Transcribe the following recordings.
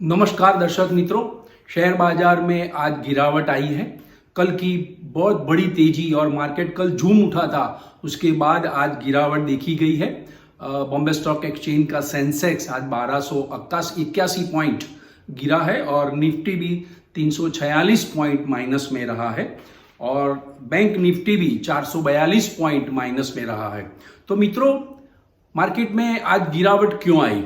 नमस्कार दर्शक मित्रों, शेयर बाजार में आज गिरावट आई है। कल की बहुत बड़ी तेजी और मार्केट कल झूम उठा था, उसके बाद आज गिरावट देखी गई है। बॉम्बे स्टॉक एक्सचेंज का सेंसेक्स आज 1281 पॉइंट गिरा है और निफ्टी भी 346 पॉइंट माइनस में रहा है और बैंक निफ्टी भी 442 पॉइंट माइनस में रहा है। तो मित्रों, मार्केट में आज गिरावट क्यों आई?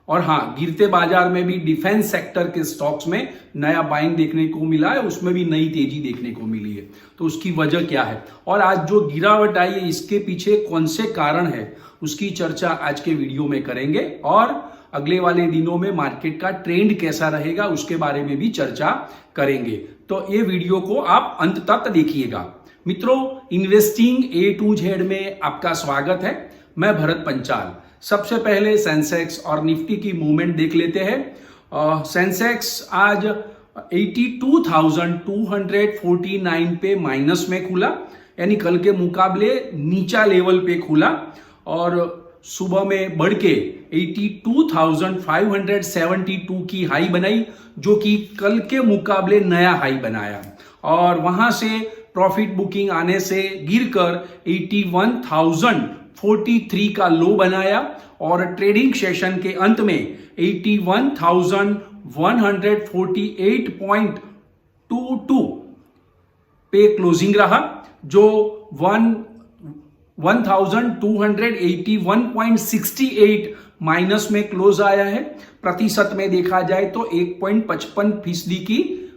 और हाँ, गिरते बाजार में भी डिफेंस सेक्टर के स्टॉक्स में नया बाइंग देखने को मिला है, उसमें भी नई तेजी देखने को मिली है। तो उसकी वजह क्या है और आज जो गिरावट आई है इसके पीछे कौन से कारण है, उसकी चर्चा आज के वीडियो में करेंगे और अगले वाले दिनों में मार्केट का ट्रेंड कैसा रहेगा उसके बारे में भी चर्चा करेंगे। तो ये वीडियो को आप अंत तक देखिएगा। मित्रों, इन्वेस्टिंग ए टू जेड में आपका स्वागत है। मैं भरत पंचाल। सबसे पहले सेंसेक्स और निफ्टी की मूवमेंट देख लेते हैं। सेंसेक्स आज 82,249 पे माइनस में खुला, यानी कल के मुकाबले नीचा लेवल पे खुला और सुबह में बढ़ के 82,572 की हाई बनाई, जो कि कल के मुकाबले नया हाई बनाया और वहां से प्रॉफिट बुकिंग आने से गिरकर 81,043 का लो बनाया और ट्रेडिंग सेशन के अंत में 81,148.22 पे क्लोजिंग रहा, जो 1,281.68 माइनस में क्लोज आया है। प्रतिशत में देखा जाए तो 1.55% की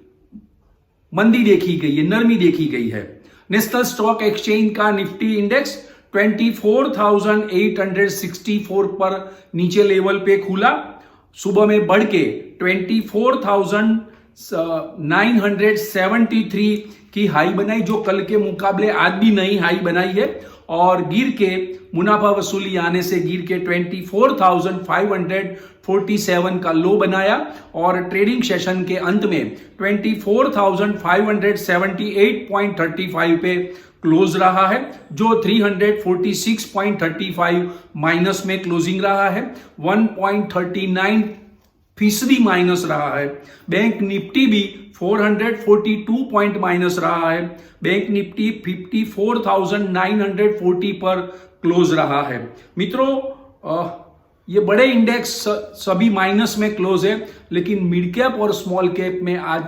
मंदी देखी गई है, नरमी देखी गई है। नेशनल स्टॉक एक्सचेंज का निफ्टी इंडेक्स 24,864 पर नीचे लेवल पे खुला, सुबह में बढ़ के 24,973 की हाई बनाई, जो कल के मुकाबले आज भी नई हाई बनाई है और गिर के मुनाफा वसूली आने से गिर के 24,547 का लो बनाया और ट्रेडिंग सेशन के अंत में 24,578.35 पे क्लोज रहा है, जो 346.35 माइनस में क्लोजिंग रहा है। 1.39% माइनस रहा है। बैंक निफ्टी भी 442 पॉइंट माइनस रहा है। बैंक निफ्टी 54,940 पर क्लोज रहा है। मित्रों, ये बड़े इंडेक्स सभी माइनस में क्लोज है, लेकिन मिड कैप और स्मॉल कैप में आज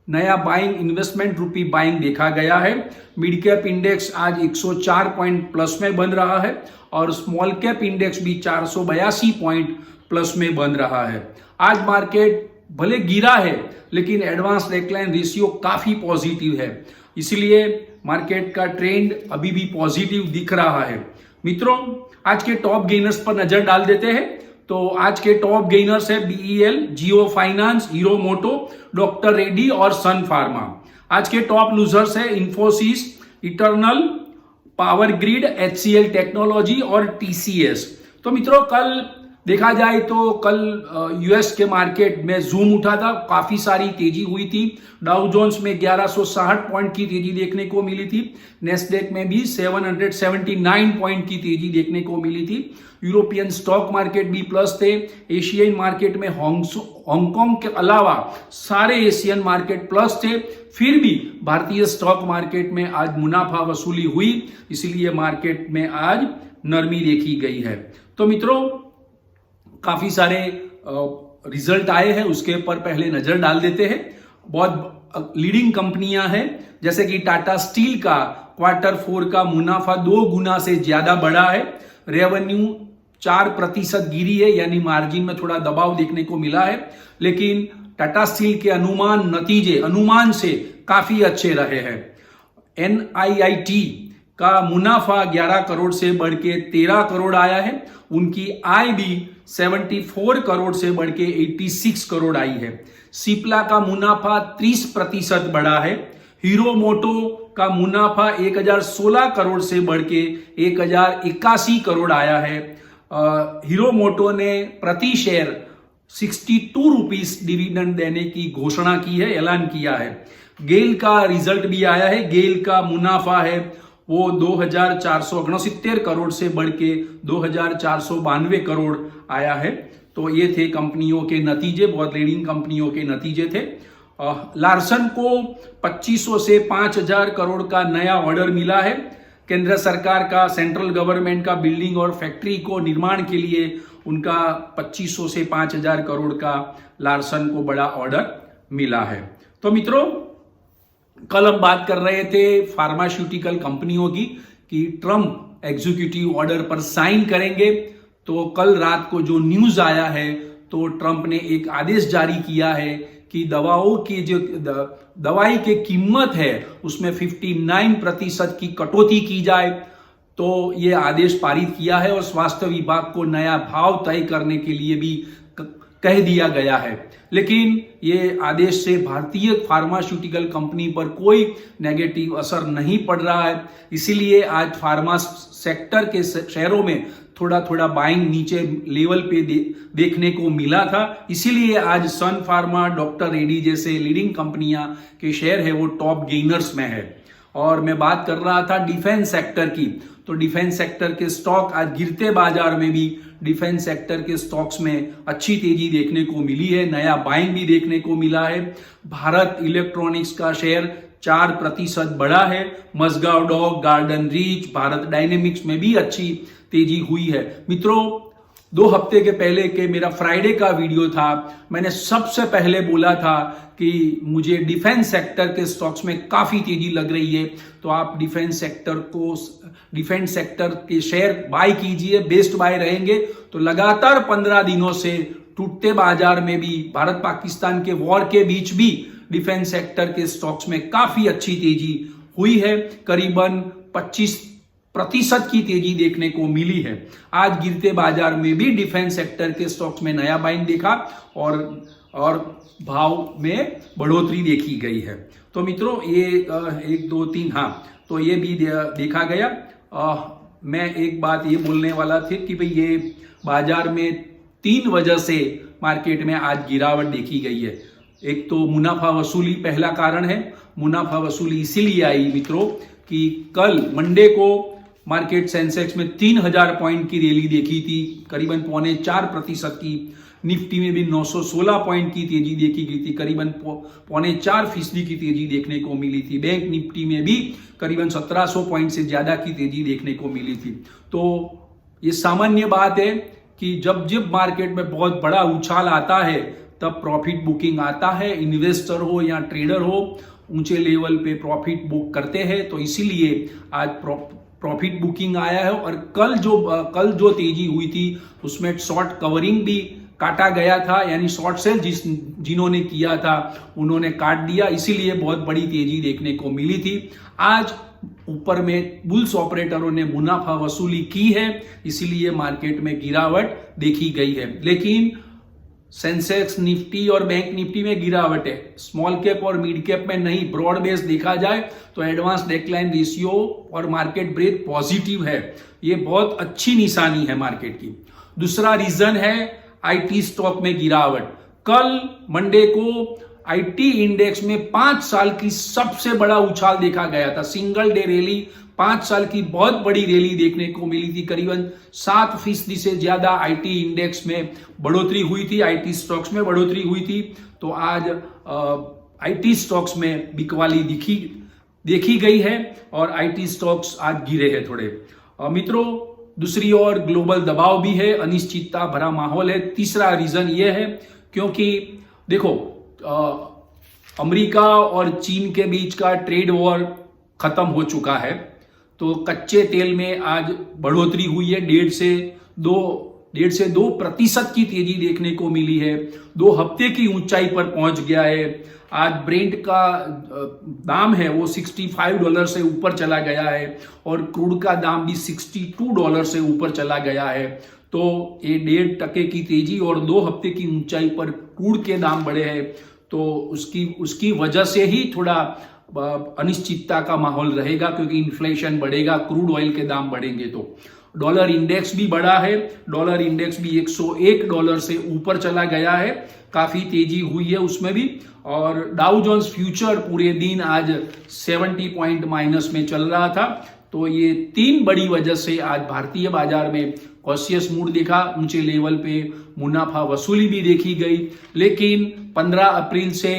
नया बाइंग, इन्वेस्टमेंट रूपी बाइंग देखा गया है। मिड कैप इंडेक्स आज 104 पॉइंट प्लस में बन रहा है और स्मॉल कैप इंडेक्स भी 482 पॉइंट प्लस में बन रहा है। आज मार्केट भले गिरा है, लेकिन एडवांस डेक्लाइन रेशियो काफी पॉजिटिव है, इसलिए मार्केट का ट्रेंड अभी भी पॉजिटिव दिख रहा है। मित्रों, आज के टॉप गेनर्स पर नजर डाल देते हैं। तो आज के टॉप गेनर्स है BEL, जियो फाइनेंस, हीरो मोटो, डॉक्टर रेड्डी और सन फार्मा। आज के टॉप लूजर्स है Infosys, eternal, power grid, HCL technology और TCS। तो मित्रों, कल देखा जाए तो कल US के मार्केट में जूम उठा था, काफी सारी तेजी हुई थी। डाउ जोन्स में 1160 पॉइंट की तेजी देखने को मिली थी। नेस्डेक में भी 779 पॉइंट की तेजी देखने को मिली थी। यूरोपियन स्टॉक मार्केट भी प्लस थे। एशियन मार्केट में हांगकांग के अलावा सारे एशियन मार्केट प्लस थे। फिर भी भारतीय स्टॉक मार्केट में आज मुनाफा वसूली हुई, इसीलिए मार्केट में आज नरमी देखी गई है। तो मित्रों, काफी सारे रिजल्ट आए हैं, उसके ऊपर पहले नजर डाल देते हैं। बहुत लीडिंग कंपनियां हैं, जैसे कि टाटा स्टील का Q4 का मुनाफा 2 गुना से ज्यादा बढ़ा है। रेवेन्यू 4% गिरी है, यानी मार्जिन में थोड़ा दबाव देखने को मिला है, लेकिन टाटा स्टील के नतीजे अनुमान से काफी अच्छे रहे हैं। NIIT का मुनाफा 11 करोड़ से बढ़ के 13 करोड़ आया है। उनकी आय भी 74 करोड़ से बढ़ के 86 करोड़ आई है। सिप्ला का मुनाफा 30% बढ़ा है। हीरो मोटो का मुनाफा 1016 करोड़ से बढ़ के 1081 करोड़ आया है। हीरो मोटो ने प्रति शेयर 62 रुपीस डिविडेंड देने की घोषणा की है, ऐलान किया है। गेल का रिजल्ट भी आया है। गेल का मुनाफा है वो 2,469 करोड़ से बढ़ के 2,492 करोड़ आया है। तो ये थे कंपनियों के नतीजे, बहुत लीडिंग कंपनियों के नतीजे थे। लार्सन को 2500 से 5000 करोड़ का नया ऑर्डर मिला है। केंद्र सरकार का, सेंट्रल गवर्नमेंट का बिल्डिंग और फैक्ट्री को निर्माण के लिए उनका 2500 से 5000 करोड़ का लार्सन को बड़ा ऑर्डर मिला है। तो मित्रों, कल हम बात कर रहे थे फार्मास्यूटिकल कंपनियों की कि ट्रम्प एग्जीक्यूटिव ऑर्डर पर साइन करेंगे। तो कल रात को जो न्यूज आया है, तो ट्रम्प ने एक आदेश जारी किया है कि दवाओं की जो दवाई की कीमत है उसमें 59% की कटौती की जाए। तो ये आदेश पारित किया है और स्वास्थ्य विभाग को नया भाव तय करने के लिए भी कह दिया गया है। लेकिन ये आदेश से भारतीय फार्मास्यूटिकल कंपनी पर कोई नेगेटिव असर नहीं पड़ रहा है। इसीलिए आज फार्मा सेक्टर के शेयरों में थोड़ा थोड़ा बाइंग नीचे लेवल पे देखने को मिला था। इसीलिए आज सन फार्मा, डॉक्टर रेड्डी जैसे लीडिंग कंपनियां के शेयर है वो टॉप गेनर्स में है। और मैं बात कर रहा था डिफेंस सेक्टर की, तो डिफेंस सेक्टर के स्टॉक आज गिरते बाजार में भी डिफेंस सेक्टर के स्टॉक्स में अच्छी तेजी देखने को मिली है, नया बाइंग भी देखने को मिला है। भारत इलेक्ट्रॉनिक्स का शेयर 4% बढ़ा है। Mazagon Dock, Garden Reach, Bharat Dynamics में भी अच्छी तेजी हुई है। मित्रों, 2 हफ्ते के पहले के मेरा फ्राइडे का वीडियो था, मैंने सबसे पहले बोला था कि मुझे डिफेंस सेक्टर के स्टॉक्स में काफी तेजी लग रही है। तो आप डिफेंस सेक्टर के शेयर बाय कीजिए, बेस्ट बाय रहेंगे। तो लगातार 15 दिनों से टूटते बाजार में भी, भारत पाकिस्तान के वॉर के बीच भी डिफेंस सेक्टर के स्टॉक्स में काफी अच्छी तेजी हुई है। करीबन 25% की तेजी देखने को मिली है। आज गिरते बाजार में भी डिफेंस सेक्टर के स्टॉक्स में नया बाइंग देखा और भाव में बढ़ोतरी देखी गई है। तो मित्रों, ये 1 2 3 तो ये भी देखा गया। मैं एक बात ये बोलने वाला थे कि भाई ये बाजार में 3 वजह से मार्केट में आज गिरावट देखी गई है। एक तो मुनाफा वसूली पहला कारण है। मुनाफा वसूली इसीलिए आई मित्रों कि कल मंडे को मार्केट सेंसेक्स में 3000 पॉइंट की रैली देखी थी, करीबन 4.25% की। निफ्टी में भी 916 पॉइंट की तेजी देखी गई थी, करीबन 4.25% की तेजी देखने को मिली थी। बैंक निफ्टी में भी करीबन 1700 पॉइंट से ज्यादा की तेजी देखने को मिली थी। तो ये सामान्य बात है कि जब मार्केट में बहुत बड़ा उछाल आता है तब प्रॉफिट बुकिंग आता है। इन्वेस्टर हो या ट्रेडर हो, ऊंचे लेवल पे प्रॉफिट बुक करते हैं। तो इसीलिए आज प्रॉफिट बुकिंग आया है। और कल जो तेजी हुई थी उसमें शॉर्ट कवरिंग भी काटा गया था, यानी शॉर्ट सेल जिन्होंने किया था उन्होंने काट दिया, इसीलिए बहुत बड़ी तेजी देखने को मिली थी। आज ऊपर में बुल्स ऑपरेटरों ने मुनाफा वसूली की है, इसीलिए मार्केट में गिरावट देखी गई है। लेकिन सेंसेक्स, निफ्टी और बैंक निफ्टी में गिरावट है, स्मॉल कैप और मिड कैप में नहीं। ब्रॉड बेस देखा जाए तो एडवांस डेक्लाइन रेशियो और मार्केट ब्रेथ पॉजिटिव है, ये बहुत अच्छी निशानी है मार्केट की। दूसरा रीजन है आईटी स्टॉक में गिरावट। कल मंडे को आईटी इंडेक्स में 5 साल की सबसे बड़ा उछाल देखा गया था। सिंगल डे रैली, 5 साल की बहुत बड़ी रैली देखने को मिली थी। करीबन 7% से ज्यादा आईटी इंडेक्स में बढ़ोतरी हुई थी, आईटी स्टॉक्स में बढ़ोतरी हुई थी। तो आज आईटी स्टॉक्स में बिकवाली देखी गई है और आईटी स्टॉक्स आज गिरे हैं थोड़े। मित्रों, दूसरी ओर ग्लोबल दबाव भी है, अनिश्चितता भरा माहौल है। तीसरा रीजन यह है क्योंकि देखो, अमेरिका और चीन के बीच का ट्रेड वॉर खत्म हो चुका है। तो कच्चे तेल में आज बढ़ोतरी हुई है, 1.5 से 2% की तेजी देखने को मिली है। 2 हफ्ते की ऊंचाई पर पहुंच गया है। आज ब्रेंट का दाम है वो $65 से ऊपर चला गया है और क्रूड का दाम भी $62 से ऊपर चला गया है। तो ये 1.5% की तेजी और 2 हफ्ते की ऊंचाई पर क्रूड के दाम बढ़े हैं। तो उसकी वजह से ही थोड़ा अनिश्चितता का माहौल रहेगा, क्योंकि इन्फ्लेशन बढ़ेगा, क्रूड ऑयल के दाम बढ़ेंगे। तो डॉलर इंडेक्स भी बढ़ा है, डॉलर इंडेक्स भी $101 से ऊपर चला गया है, काफी तेजी हुई है उसमें भी। और डाउ जोन्स फ्यूचर पूरे दिन आज 70 पॉइंट माइनस में चल रहा था। तो ये 3 बड़ी वजह से आज भारतीय बाजार में कॉशियस मूड देखा, ऊंचे लेवल पे मुनाफा वसूली भी देखी गई, लेकिन 15 अप्रैल से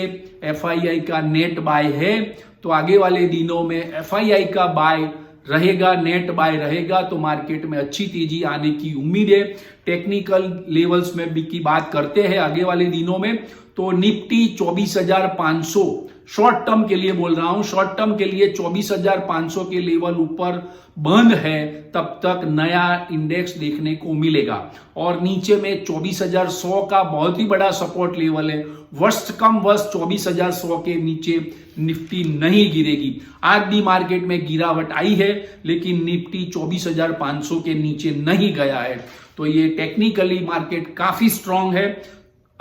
एफआईआई का नेट बाय है, तो आगे वाले दिनों में एफआईआई का बाय रहेगा, नेट बाय रहेगा, तो मार्केट में अच्छी तेजी आने की उम्मीद है। टेक्निकल लेवल्स में भी की बात करते हैं आगे वाले दिनों में, तो निफ्टी 24,500 शॉर्ट टर्म के लिए बोल रहा हूं, शॉर्ट टर्म के लिए 24,500 के लेवल ऊपर बंद है, तब तक नया इंडेक्स देखने को मिलेगा। और नीचे में 24,100 का बहुत ही बड़ा सपोर्ट लेवल है, वर्स्ट कम वर्स्ट 24,100 के नीचे निफ्टी नहीं गिरेगी। आज भी मार्केट में गिरावट आई है, लेकिन निफ्टी 24,500 के नीचे नहीं गया है, तो ये टेक्निकली मार्केट काफी स्ट्रांग है।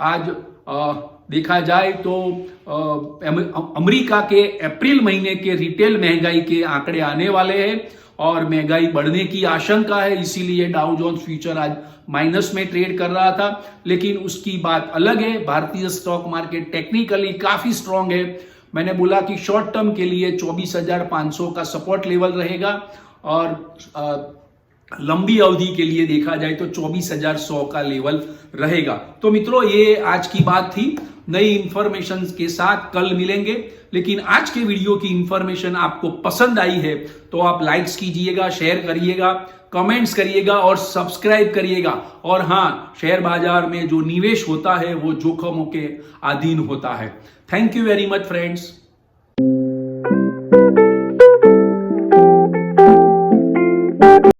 आज देखा जाए तो अमेरिका के अप्रैल महीने के रिटेल महंगाई के आंकड़े आने वाले हैं और महंगाई बढ़ने की आशंका है, इसीलिए डाउ जोन्स फ्यूचर आज माइनस में ट्रेड कर रहा था। लेकिन उसकी बात अलग है, भारतीय स्टॉक मार्केट टेक्निकली काफी स्ट्रांग है। मैंने बोला कि शॉर्ट टर्म के लिए 24,500 का सपोर्ट लेवल रहेगा और लंबी अवधि के लिए देखा जाए तो 24,100 का लेवल रहेगा। तो मित्रों, ये आज की बात थी। नई इंफॉर्मेशन के साथ कल मिलेंगे, लेकिन आज के वीडियो की इंफॉर्मेशन आपको पसंद आई है तो आप लाइक्स कीजिएगा, शेयर करिएगा, कमेंट्स करिएगा और सब्सक्राइब करिएगा। और हाँ, शेयर बाजार में जो निवेश होता है वो जोखिमों के अधीन होता है। Thank you very much friends.